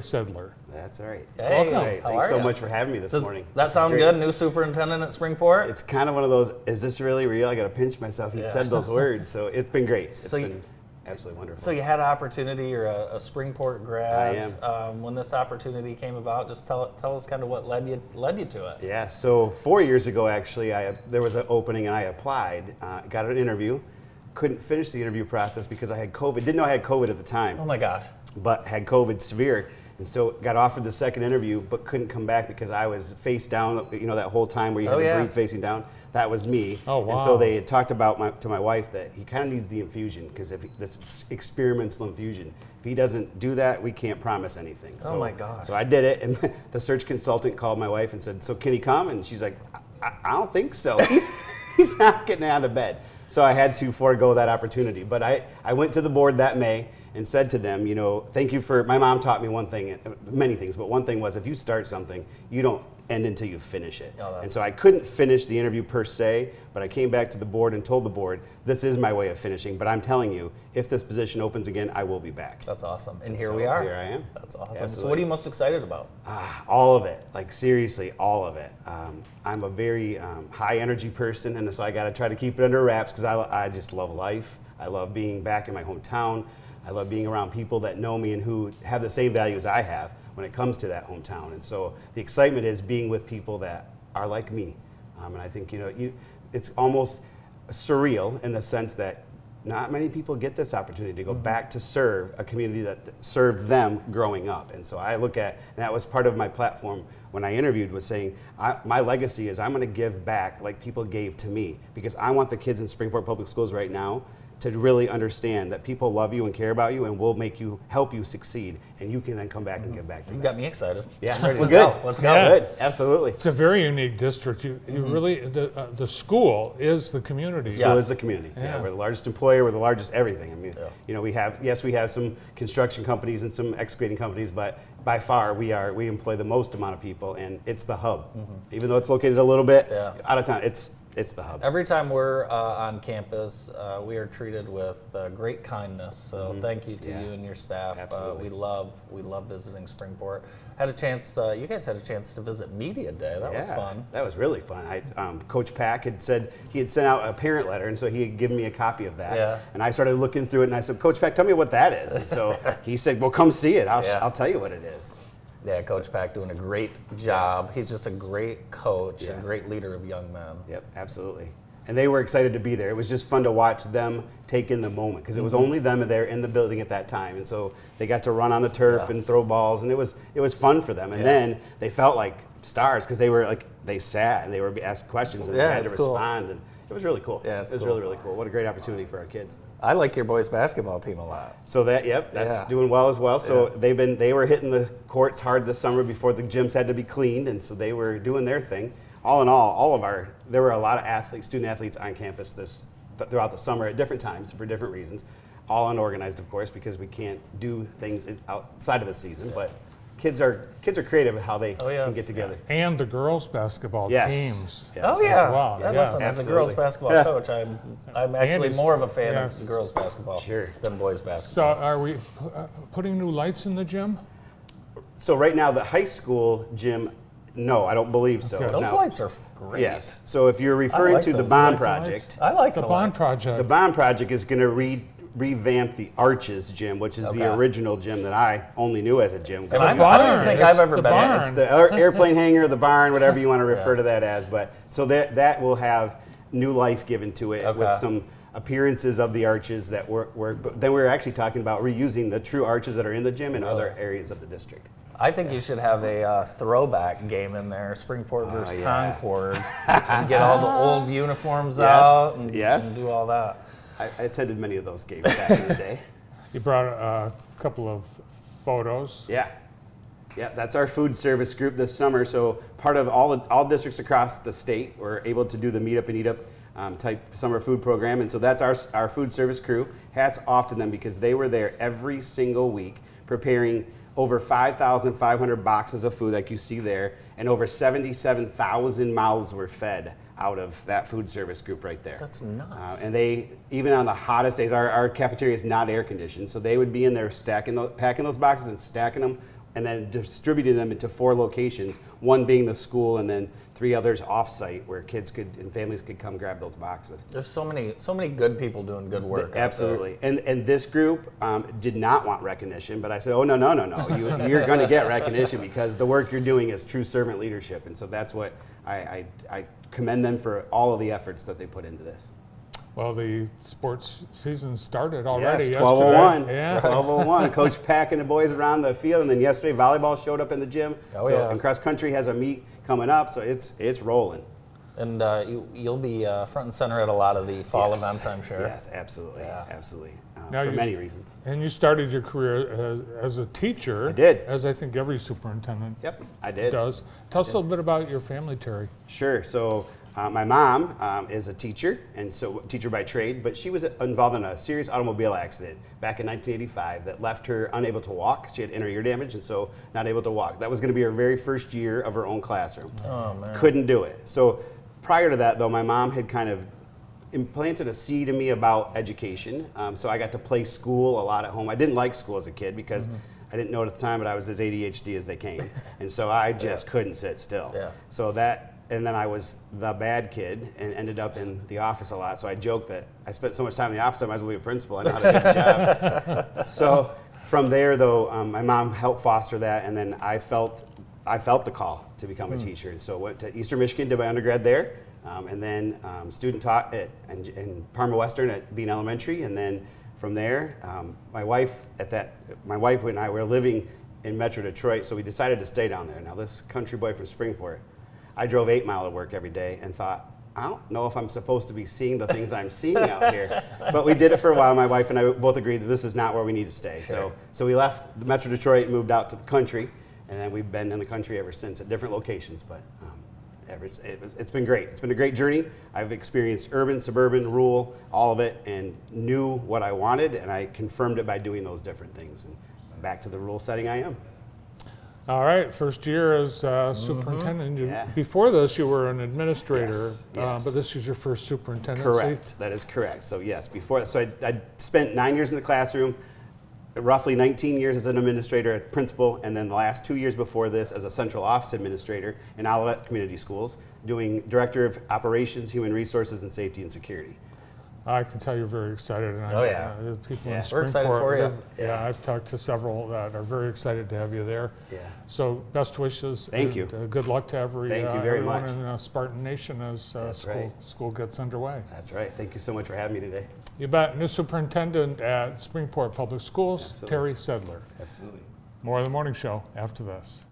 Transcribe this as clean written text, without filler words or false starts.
Sedlar. That's all right. Hey, Welcome. Great. Thanks so much for having me this morning. That This is sound great. good? New superintendent at Springport? It's kind of one of those, is this really real? I got to pinch myself. He said those words. So it's been great. It's been absolutely wonderful. So you had an opportunity, you're a Springport grad. I am. When this opportunity came about, just tell us kind of what led you to it. Yeah, so 4 years ago, actually, there was an opening and I applied, got an interview, couldn't finish the interview process because I had COVID. Didn't know I had COVID at the time. Oh my gosh. But had COVID severe. And so got offered the second interview, but couldn't come back because I was face down, you know, that whole time where you had to breathe facing down. That was me. Oh, wow. And so they had talked about to my wife that he kind of needs the infusion because if this experimental infusion, if he doesn't do that, we can't promise anything. Oh my gosh. So I did it, and the search consultant called my wife and said, so can he come? And she's like, I don't think so. He's not getting out of bed. So I had to forego that opportunity. But I went to the board that May and said to them, you know, thank you for, my mom taught me one thing, many things, but one thing was if you start something, you don't end until you finish it. And so I couldn't finish the interview per se, but I came back to the board and told the board, this is my way of finishing, but I'm telling you, if this position opens again, I will be back. That's awesome. And so we are. Here I am. That's awesome. Absolutely. So what are you most excited about? All of it, like seriously, all of it. I'm a very high energy person, and so I got to try to keep it under wraps because I just love life. I love being back in my hometown. I love being around people that know me and who have the same values I have when it comes to that hometown. And so the excitement is being with people that are like me. And I think, you know, it's almost surreal in the sense that not many people get this opportunity to go back to serve a community that served them growing up. And so I look at, and that was part of my platform when I interviewed, was saying, my legacy is I'm going to give back like people gave to me, because I want the kids in Springport Public Schools right now to really understand that people love you and care about you and will help you succeed, and you can then come back and give back to them. You got me excited. Yeah, I'm ready well, to good. go. Let's go. Yeah. Good, absolutely. It's a very unique district. You really, the school is the community. School is the community. Yeah, we're the largest employer. We're the largest everything. I mean, you know, we have some construction companies and some excavating companies, but by far we employ the most amount of people, and it's the hub. Even though it's located a little bit out of town, it's the hub. Every time we're on campus, we are treated with great kindness. So thank you to you and your staff. Absolutely. We love visiting Springport. Had a chance. You guys had a chance to visit Media Day. That was fun. That was really fun. Coach Pack had said he had sent out a parent letter, and so he had given me a copy of that. Yeah. And I started looking through it, and I said, Coach Pack, tell me what that is. And so he said, well, come see it. I'll tell you what it is. Yeah, Coach Pack doing a great job. He's just a great coach, a great leader of young men. Yep, absolutely. And they were excited to be there. It was just fun to watch them take in the moment, because it was only them there in the building at that time. And so they got to run on the turf and throw balls, and it was fun for them. And then they felt like stars because they sat and they were asked questions and they had to respond. And it was really cool. Yeah, it was really, really cool. What a great opportunity for our kids. I like your boys' basketball team a lot. So that's doing well as well. So they were hitting the courts hard this summer before the gyms had to be cleaned, and so they were doing their thing. All in all, there were a lot of student athletes on campus throughout the summer at different times for different reasons. All unorganized, of course, because we can't do things outside of the season. But kids are creative at how they can get together. And the girls basketball teams. Yes. Oh yeah. As well. Listen, as a girls basketball coach, I'm actually more of a fan of the girls basketball than boys basketball. So are we putting new lights in the gym? So right now, the high school gym, no, I don't believe so. Okay. Those lights are great. Yes. So if you're referring to the bond project, I like the bond project. The bond project is going to revamp the Arches gym, which is the original gym that I only knew as a gym. I don't think I've ever been there. It's the airplane hangar, the barn, whatever you want to refer to that as. But so that will have new life given to it with some appearances of the arches that then we're actually talking about reusing the true arches that are in the gym in other areas of the district. I think you should have a throwback game in there, Springport versus Concord, and get all the old uniforms out and do all that. I attended many of those games back in the day. You brought a couple of photos. Yeah, that's our food service group this summer. So part of all districts across the state were able to do the Meet Up and Eat Up type summer food program, and so that's our food service crew. Hats off to them because they were there every single week preparing over 5,500 boxes of food like you see there, and over 77,000 mouths were fed out of that food service group right there. That's nuts. And they, even on the hottest days, our cafeteria is not air conditioned, so they would be in there packing those boxes and stacking them and then distributing them into 4 locations, one being the school and then 3 others off-site where kids could and families could come grab those boxes. There's so many good people doing good work. Absolutely. And this group did not want recognition, but I said, oh, no. You're going to get recognition because the work you're doing is true servant leadership. And so that's what I commend them for all of the efforts that they put into this. Well, the sports season started already yes, yesterday. 12:01. Yeah. 12:01. Coach packing the boys around the field, and then yesterday volleyball showed up in the gym. And cross country has a meet coming up, so it's rolling. And you'll be front and center at a lot of the fall events, I'm sure. Yes, absolutely, absolutely. Now for many reasons. And you started your career as a teacher. I did. As I think every superintendent I did. does. Tell us a little bit about your family, Terry. Sure. So my mom is a teacher, and so teacher by trade, but she was involved in a serious automobile accident back in 1985 that left her unable to walk. She had inner ear damage, and so not able to walk. That was going to be her very first year of her own classroom. Oh, man. Couldn't do it. So prior to that, though, my mom had kind of implanted a seed in me about education. So I got to play school a lot at home. I didn't like school as a kid because I didn't know it at the time, but I was as ADHD as they came. And so I just couldn't sit still. Yeah. So that, and then I was the bad kid and ended up in the office a lot. So I joked that I spent so much time in the office, I might as well be a principal. I know how to do the job. So from there, though, my mom helped foster that, and then I felt the call to become a teacher. And so went to Eastern Michigan, did my undergrad there, and then student taught in Parma Western at Bean Elementary. And then from there, my wife and I were living in Metro Detroit, so we decided to stay down there. Now, this country boy from Springport, I drove 8 miles to work every day and thought, I don't know if I'm supposed to be seeing the things I'm seeing out here. But we did it for a while. My wife and I both agreed that this is not where we need to stay. Sure. So we left the Metro Detroit and moved out to the country, and then we've been in the country ever since at different locations. But it's been great. It's been a great journey. I've experienced urban, suburban, rural, all of it, and knew what I wanted, and I confirmed it by doing those different things. And back to the rural setting I am. All right, first year as superintendent. Yeah. Before this, you were an administrator, Yes. but this is your first superintendency. Correct. That is correct. So yes, before, so I spent 9 years in the classroom, roughly 19 years as an administrator at principal, and then the last 2 years before this as a central office administrator in Olivet Community Schools, doing director of operations, human resources, and safety and security. I can tell you're very excited. And the people in Yeah. Springport, We're excited for you. Yeah, I've talked to several that are very excited to have you there. Yeah. So best wishes. Thank and, you. Good luck to Thank you very everyone much. in Spartan Nation as That's right. school gets underway. That's right. Thank you so much for having me today. You bet. New superintendent at Springport Public Schools, Absolutely. Terry Sedlar. Absolutely. More of the morning show after this.